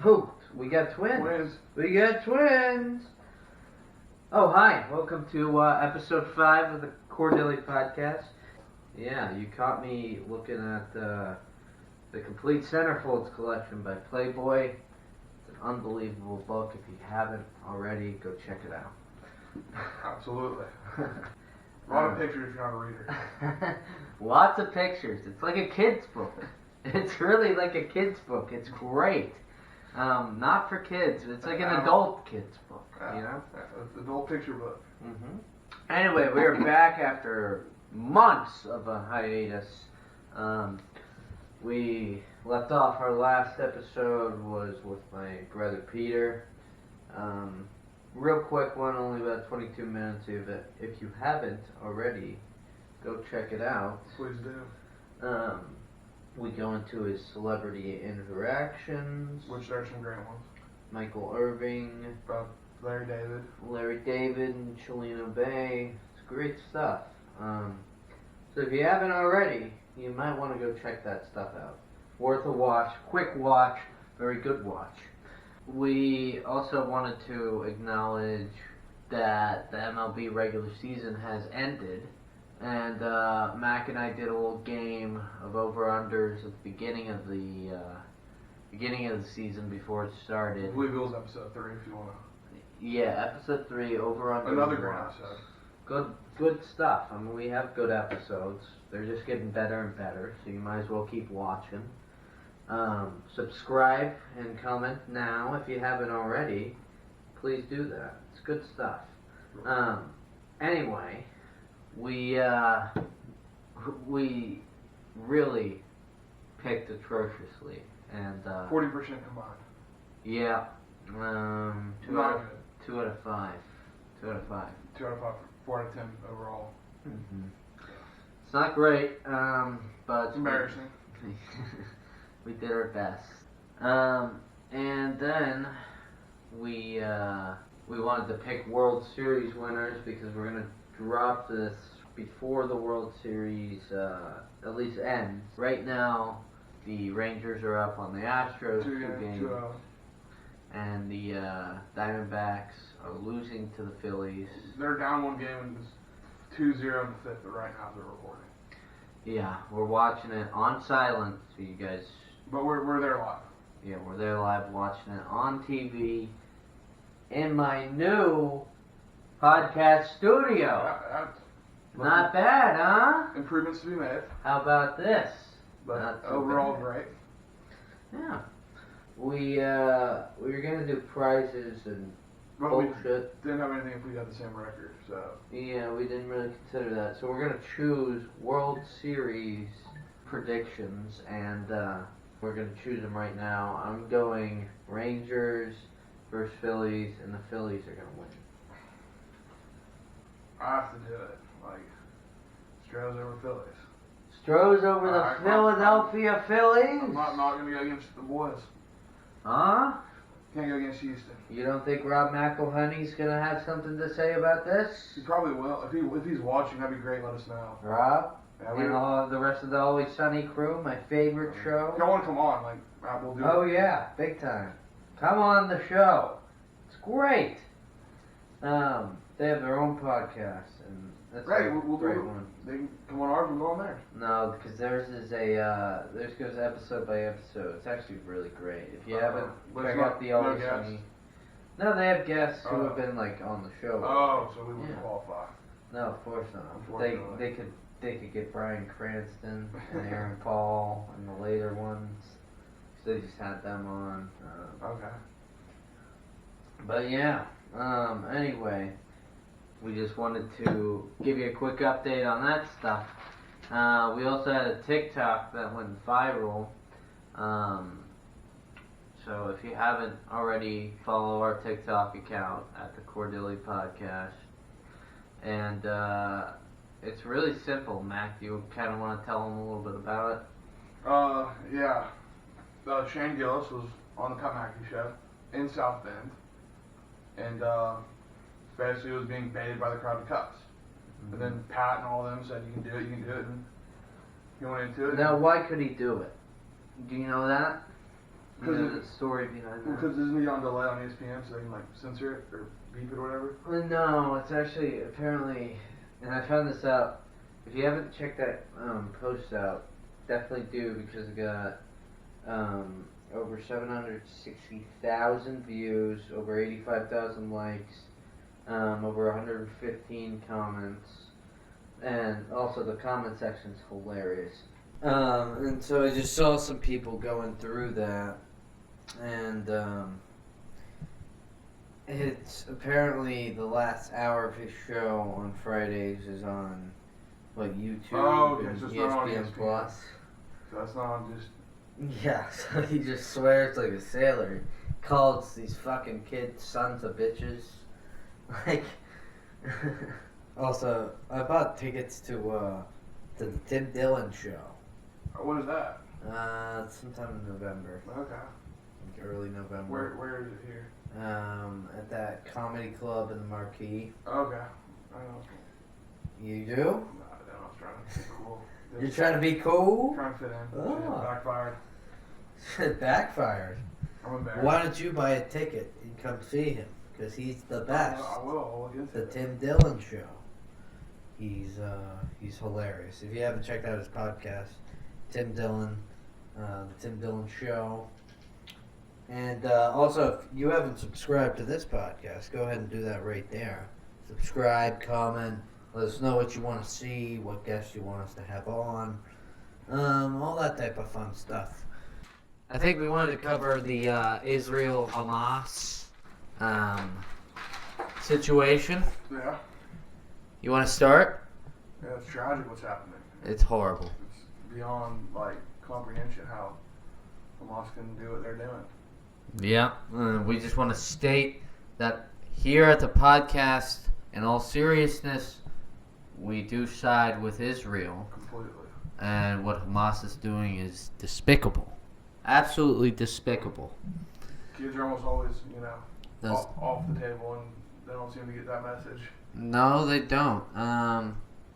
Oh, we got twins. We got twins. Oh, hi. Welcome to episode 5 of the CORDILLY Podcast. Yeah, you caught me looking at the Complete Centerfolds collection by Playboy. It's an unbelievable book. If you haven't already, go check it out. Absolutely. A lot of pictures if you're not a reader. Lots of pictures. It's like a kid's book. It's really like a kid's book. It's great. Not for kids. It's like an adult kid's book, you know? It's an adult picture book. Mm-hmm. Anyway, we're back after months of a hiatus. We left off, our last episode was with my brother Peter. Real quick one, only about 22 minutes. If you haven't already, go check it out. Please do. We go into his celebrity interactions. Which there's some great ones. Michael Irving. Larry David. Larry David and Shalina Bay. It's great stuff. So if you haven't already, you might want to go check that stuff out. Worth a watch. Quick watch. Very good watch. We also wanted to acknowledge that the MLB regular season has ended. And Mac and I did a little game of over-unders at the beginning of the season before it started. I believe it was episode 3 if you want to. Yeah, episode 3, over-unders. Another great episode. Good stuff. I mean, we have good episodes. They're just getting better and better, so you might as well keep watching. Subscribe and comment now if you haven't already. Please do that. It's good stuff. Anyway, we really picked atrociously, and 40% combined. Yeah. Not good. 2 out of 5. 2 out of 5. 2 out of 5. 4 out of 10 overall. Mm-hmm. It's not great, but it's embarrassing. We did our best. And then we wanted to pick World Series winners because we're gonna drop this before the World Series at least ends. Right now, the Rangers are up on the Astros 2 games, and the Diamondbacks are losing to the Phillies. They're down 1 game and it's 2-0 in the 5th, but right now they're recording. Yeah, we're watching it on silent, so you guys. But we're there live. Yeah, we're there live watching it on TV in my new podcast studio. Not bad, huh? Improvements to be made. How about this? But overall, great. Yeah. We were gonna do prizes and bullshit. We didn't have anything if we had the same record, so. Yeah, we didn't really consider that. So we're gonna choose World Series predictions, and we're gonna choose them right now. I'm going Rangers versus Phillies, and the Phillies are gonna win. I have to do it. Like, Stros over Phillies. Stros over the Philadelphia Phillies? I'm not going to go against the boys. Huh? Can't go against Houston. You don't think Rob McElhenney's going to have something to say about this? He probably will. If he's watching, that'd be great. Let us know. Rob? Yeah, and all the rest of the Always Sunny crew, my favorite show. If y'all want to come on, like, we'll do it. Oh, yeah. Big time. Come on the show. It's great. They have their own podcast, and that's right, a we'll great do it. one. They can come on ours, we'll go on theirs. No, because theirs is theirs goes episode by episode. It's actually really great. If you haven't, check out the Always Sunny. No, they have guests who have been like on the show. Oh, so we wouldn't qualify. No, of course not. They could get Bryan Cranston and Aaron Paul and the later ones. So they just had them on. Okay. But yeah. Anyway. We just wanted to give you a quick update on that stuff. We also had a TikTok that went viral. So if you haven't already, follow our TikTok account at the CORDILLY Podcast. And it's really simple. Mac, do you kind of want to tell them a little bit about it? Yeah. Shane Gillis was on the Pat McAfee show in South Bend. And, basically was being baited by the crowd to cuss. And then Pat and all of them said, you can do it, and he went into it. Now, why could he do it? Do you know that? The story behind that. Because isn't he on delay on ESPN, so they can like censor it or beep it or whatever? Well, no, it's actually apparently, and I found this out. If you haven't checked that post out, definitely do, because it got over 760,000 views, over 85,000 likes, over 115 comments, and also the comment section's hilarious. And so I just saw some people going through that, and it's apparently the last hour of his show on Fridays is on YouTube and so it's not on ESPN Plus. So that's not on just. Yeah, so he just swears like a sailor. Calls these fucking kids sons of bitches. Like, also, I bought tickets to the Tim Dillon show. What is that? Sometime in November. Okay. Like early November. Where is it here? At that comedy club in the Marquee. Okay. I know. You do? No, I was trying to be cool. You're trying to be cool? Trying to fit in. Oh. Shit, backfired. It backfired. I'm embarrassed. Why don't you buy a ticket and come see him? Because he's the best. I will. I'll look into The it. Tim Dillon Show. He's hilarious. If you haven't checked out his podcast, Tim Dillon, the Tim Dillon Show. And also, if you haven't subscribed to this podcast, go ahead and do that right there. Subscribe, comment, let us know what you want to see, what guests you want us to have on, all that type of fun stuff. I think we wanted to cover the Israel-Hamas situation. Yeah. You want to start? Yeah, it's tragic what's happening. It's horrible. It's beyond, comprehension how Hamas can do what they're doing. Yeah, we just want to state that here at the podcast, in all seriousness, we do side with Israel. Completely. And what Hamas is doing is despicable. Absolutely despicable. Kids are almost always, That's- off the table, and they don't seem to get that message. No, they don't.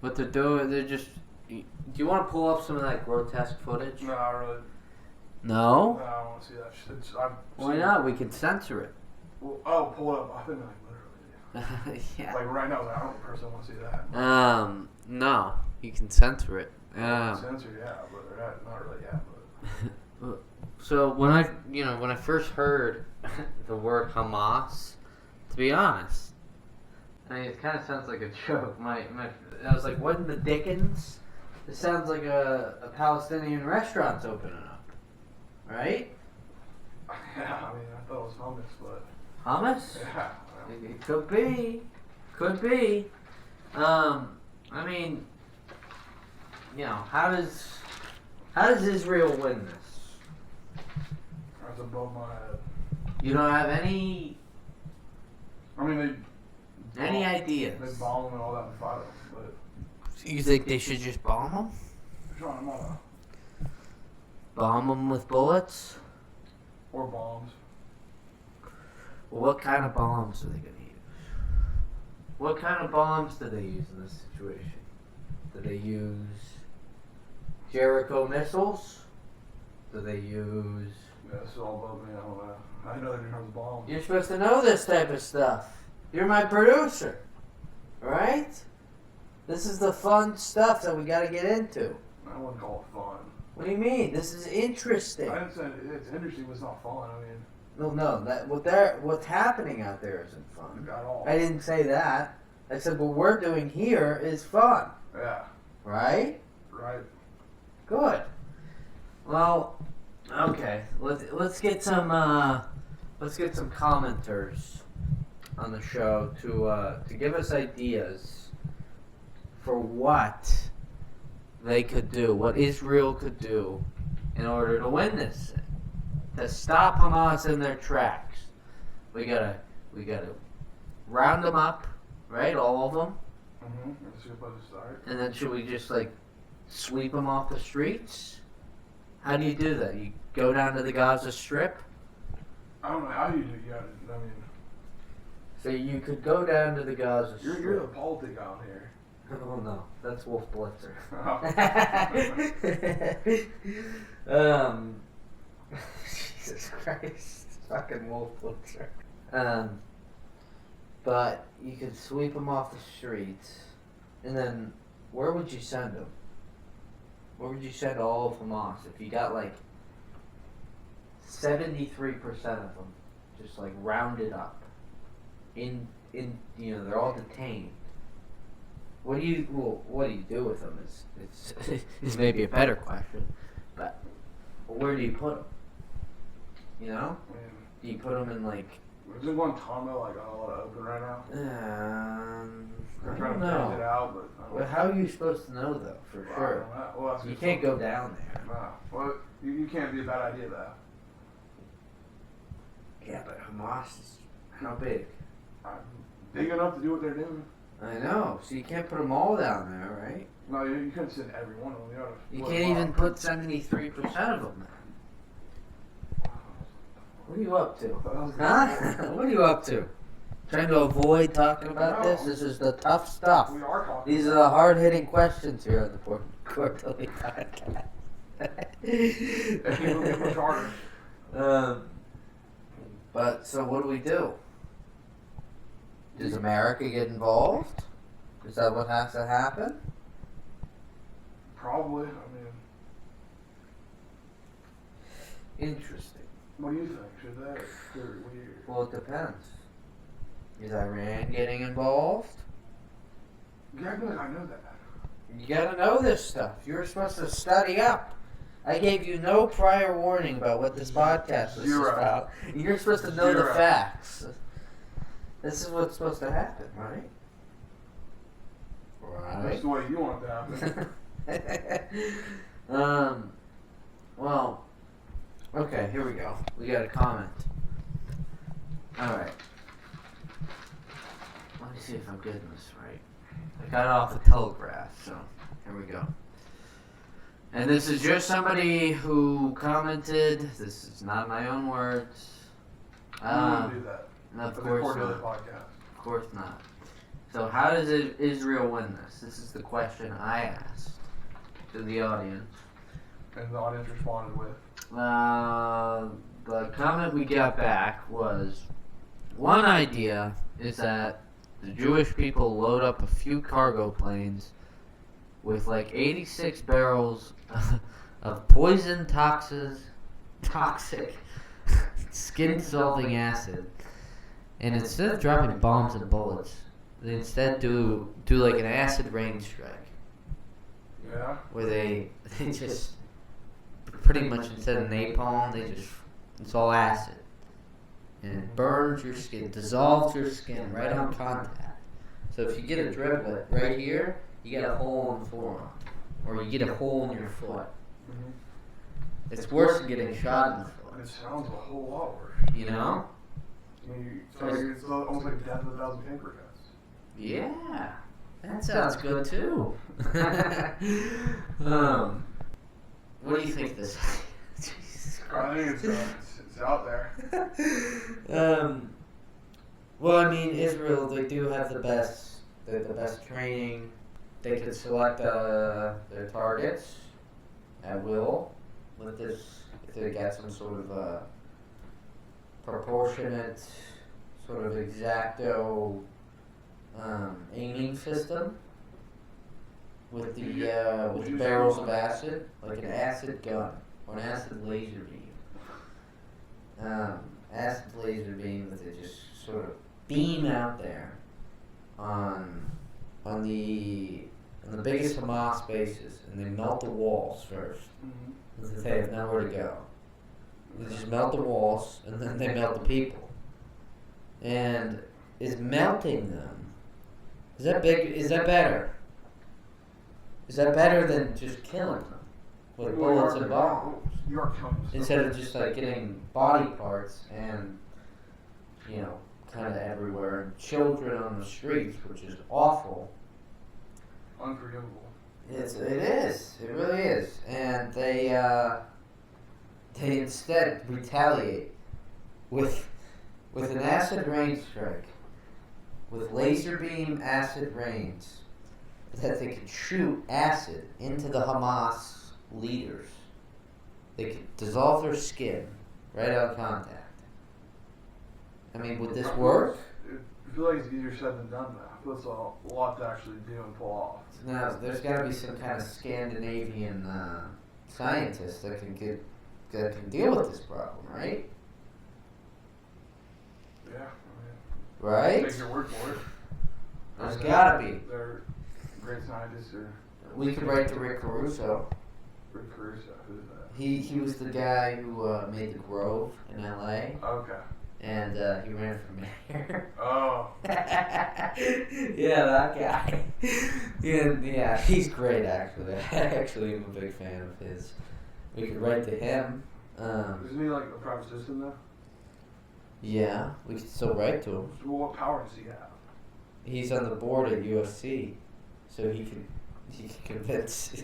What they're doing, they're just... Do you want to pull up some of that grotesque footage? No, I really. No? No, I don't want to see that shit. Why not? We can censor it. Well, pull it up. I think literally. Yeah. Right now, I don't personally want to see that. No. You can censor it. Censored, yeah, but not really, yeah. But. So when I first heard the word Hamas, to be honest, I mean, it kind of sounds like a joke. I was like, what in the dickens? This sounds like a Palestinian restaurant's opening up, right? Yeah, I mean, I thought it was hummus, but. Hummus? Yeah. It could be. Could be. I mean, how does Israel win this? That's above my head. You don't have any I mean, ideas? They bomb them and all that and fight them, but. You think they should just bomb them? Sean, I'm not Bomb them with bullets? or bombs. Well, what kind of bombs are they going to use? What kind of bombs do they use in this situation? Do they use Jericho missiles? Do they use... Yeah, it's all above me. I don't know. I know they're using bombs. You're supposed to know this type of stuff. You're my producer. Right? This is the fun stuff that we got to get into. I wouldn't call it fun. What do you mean? This is interesting. I didn't say it's interesting, but it's not fun. I mean, No, what's happening out there isn't fun. at all. I didn't say that. I said what we're doing here is fun. Yeah. Right? Right. Good. Well, okay. Let's get some commenters on the show to give us ideas for what they could do, what Israel could do in order to win this, to stop Hamas in their tracks. We gotta round them up, right? All of them. Mm-hmm. That's a good place to start. And then should we just sweep them off the streets? How do you do that? You go down to the Gaza Strip? I don't know how you do. Yeah. I mean, So you could go down to the Gaza Strip. you're the politic out here. Oh no, that's Wolf Blitzer. Oh. Jesus Christ. Fucking wolf blitzer. But you could sweep them off the streets. And then, where would you send them? Where would you send all of Hamas if you got like 73% of them just like rounded up? They're all detained. What do you do with them is maybe a better question. But where do you put them? You know? Do you put them in like... Isn't Guantanamo like on a lot of open right now? I trying don't to know. phase it out, But how are you supposed to know though, for sure? Well, You can't go down there. Nah. Well, you can't be a bad idea though. Yeah, but Hamas is how big? Big enough to do what they're doing. I know. So you can't put them all down there, right? No, you couldn't send every one of them. You can't even put 73% of them there. What are you up to? Huh? What are you up to? Trying to avoid talking about this? This is the tough stuff. We are talking. These are the hard-hitting questions here on the Quarterly Podcast. People get much harder. But, so what do? Does America get involved? Is that what has to happen? Probably. Interesting. What do you think? Should they? What do you... Well, it depends. Is Iran getting involved? You act like I know that. You gotta know this stuff. You're supposed to study up. I gave you no prior warning about what this podcast is about. You're supposed to know the facts. This is what's supposed to happen, right? That's the way you want it to happen. Well, okay, here we go. We got a comment. Alright. Let me see if I'm getting this right. I got it off the Telegraph, so here we go. And this is just somebody who commented. This is not my own words. I wouldn't do that. No, of For course the not. podcast. Of course not. So how does Israel win this? This is the question I asked to the audience. And the audience responded with? The comment we got back was, one idea is that the Jewish people load up a few cargo planes with like 86 barrels of poison toxic skin-dissolving acid, and instead of dropping bombs and bullets, they instead do like an acid rain strike. Yeah. Where they just pretty much instead of napalm, it's all acid. And it burns your skin, dissolves your skin right on contact. So if you get a driblet right here, you get a hole in the forearm. Or you get a hole in your foot. Mm-hmm. It's worse than getting shot in the foot. It sounds a whole lot worse. You know? It's almost like death of a thousand paper cuts. Yeah. That sounds good too. What do you think of this? Jesus I think it's out there. Well, I mean, Israel, they do have the best training. They can select their targets at will with this, if they get some sort of proportionate, sort of exacto aiming system with the barrels of acid, like an acid gun or an acid laser beam. Acid laser beam that they just sort of beam out there on the biggest Hamas bases, and they melt the walls first. Mm-hmm. They have nowhere to go. They just melt the walls, and then they melt the people. And is melting them, is that better? Is that better than just killing them with bullets and bombs? You are killing them. Instead of just like getting body parts and, kind of everywhere, and children on the streets, which is awful. Unforgivable. It is. It really is. And they instead retaliate with an acid rain strike, with laser beam acid rains, that they can shoot acid into the Hamas leaders. they could dissolve their skin right on contact. I mean, would this work? I feel like it's easier said than done, though. I feel it's a lot to actually do and pull off. Now, there's got to be some kind of Scandinavian scientist that can deal with this problem, right? Yeah. Right? Take your word for it. There's got to be. They're great scientists. We could write to Rick Caruso. Rick Caruso, who's that? He was the guy who made the Grove in L.A. Okay. And he ran for mayor. Oh. Yeah, that guy. Yeah, he's great, actually. I actually am a big fan of his. We could write to him. Isn't he like a private citizen, though? Yeah, we could still write to him. So what power does he have? He's on the board at UFC, so he can convince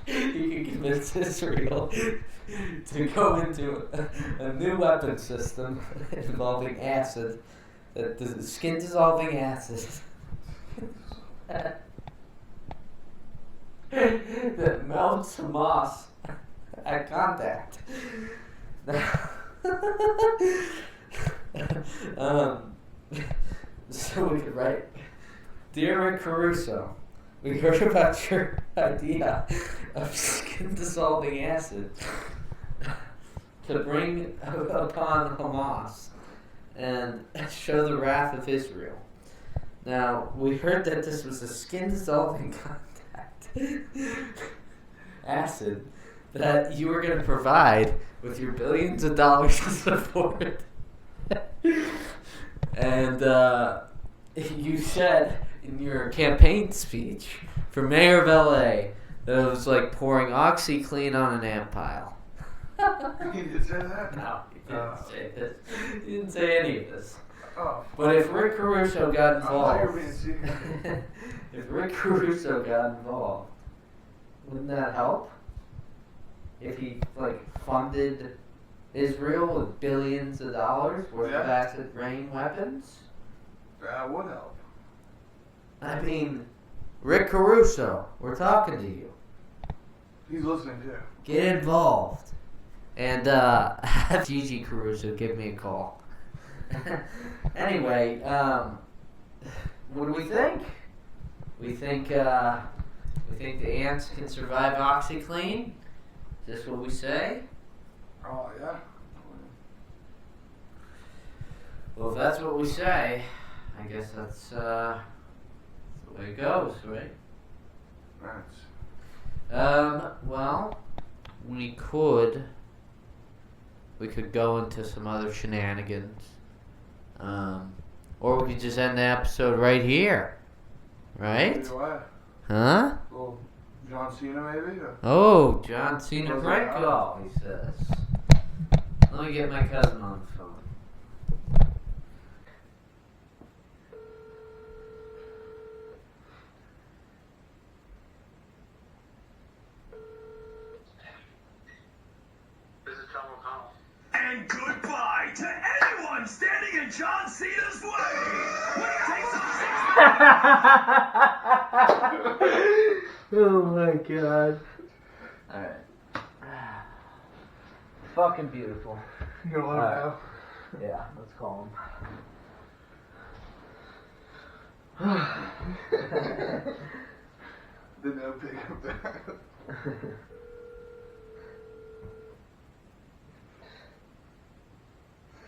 he can convince Israel to go into a new weapon system involving acid, skin dissolving acid that melts Hamas at contact. So we could write, Dear Rick Caruso, we heard about your idea of skin dissolving acid to bring upon Hamas and show the wrath of Israel. Now, we heard that this was a skin dissolving contact acid that you were going to provide with your billions of dollars of support. And you said in your campaign speech for mayor of LA that it was like pouring OxyClean on an ant pile. He did say that? No, he didn't say this. He didn't say any of this. Oh. But if Rick Caruso got I thought you were involved, being serious. if Rick Caruso got involved, wouldn't that help? If he funded Israel with billions of dollars worth of acid rain weapons? That would help. I mean, Rick Caruso, we're talking to you. He's listening too. Get involved. And have Gigi Caruso give me a call. Anyway, what do we think? We think the ants can survive OxyClean? Is this what we say? Oh, yeah. Well, if that's what we say, I guess that's the way it goes, right? Right. Well, we could go into some other shenanigans. Or we could just end the episode right here. Right? Either way. Huh? A little John Cena, maybe? Oh, John Cena prank call, he says. Let me get my cousin on the phone. This is Tom O'Connell. And goodbye to anyone standing in John Cena's way when he takes off Oh my god. Alright. Fucking beautiful. You gonna let him know? Yeah, let's call Didn't know pick up that.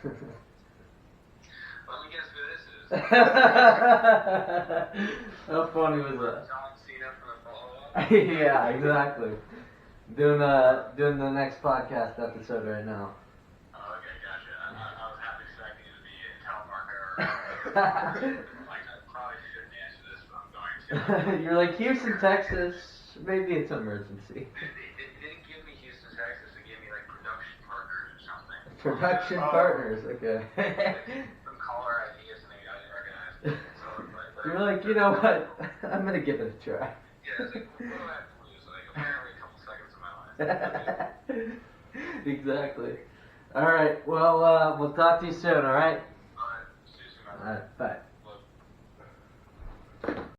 Let me guess who this is. How funny was that? John Cena from the follow-up. Yeah, exactly. Doing the next podcast episode right now. Oh, okay, gotcha. I was half expecting it to be a telemarketer. Like, I probably shouldn't answer this, but I'm going to. You're like, Houston, Texas. Maybe it's an emergency. It didn't give me Houston, Texas. It gave me, like, production partners or something. Production partners, okay. Some caller ID or something I didn't recognize. So, You're like, you know what? I'm gonna give it a try. Yeah, it's like, what do I have to lose? Like, apparently a couple seconds of my life. Exactly. All right. Well, we'll talk to you soon. All right. Alright, see you soon. All right. Bye.